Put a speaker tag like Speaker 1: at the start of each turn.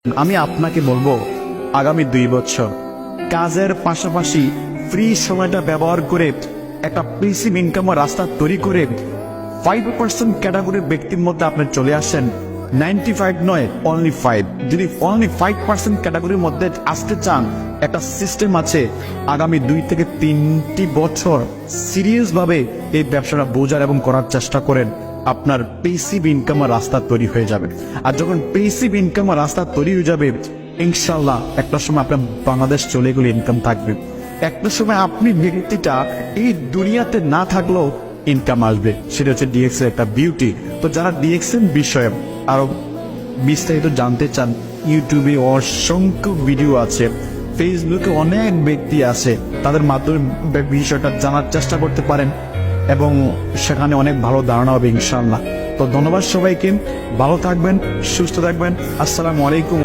Speaker 1: আমি আপনাকে বলবো আগামী 2 বছর কাজের পাশাপাশি ফ্রি সময়টা ব্যবহার করে একটা প্যাসিভ ইনকামের রাস্তা তৈরি করে 5% ক্যাটাগরির ব্যক্তির মধ্যে আপনি চলে আসেন। 95 নয়, অনলি 5। যদি অনলি 5% ক্যাটাগরির মধ্যে আসতে চান, একটা সিস্টেম আছে। আগামী 2 থেকে 3টি বছর সিরিয়াসভাবে এই ব্যবসাটা বোঝার এবং করার চেষ্টা করেন, আপনার প্যাসিভ ইনকামের রাস্তা তৈরি হয়ে যাবে। আর যখন প্যাসিভ ইনকামের রাস্তা তৈরি হয়ে যাবে, ইনশাল্লাহ একটা সময় আপনার বাংলাদেশ চলে গেলে ইনকাম থাকবে। একটা সময় আপনি ব্যক্তিটা এই দুনিয়াতে না থাকলেও ইনকাম আসবে। সেটা হচ্ছে ডিএক্স এর একটা বিউটি। তো যারা ডিএক্স এর বিষয়ে আরো বিস্তারিত জানতে চান, ইউটিউবে অসংখ্য ভিডিও আছে, ফেসবুকে অনেক ব্যক্তি আছে, তাদের মাধ্যমে বিষয়টা জানার চেষ্টা করতে পারেন এবং সেখানে অনেক ভালো ধারণা হবে ইনশাআল্লাহ। তো ধন্যবাদ সবাইকে, ভালো থাকবেন, সুস্থ থাকবেন। আসসালামু আলাইকুম।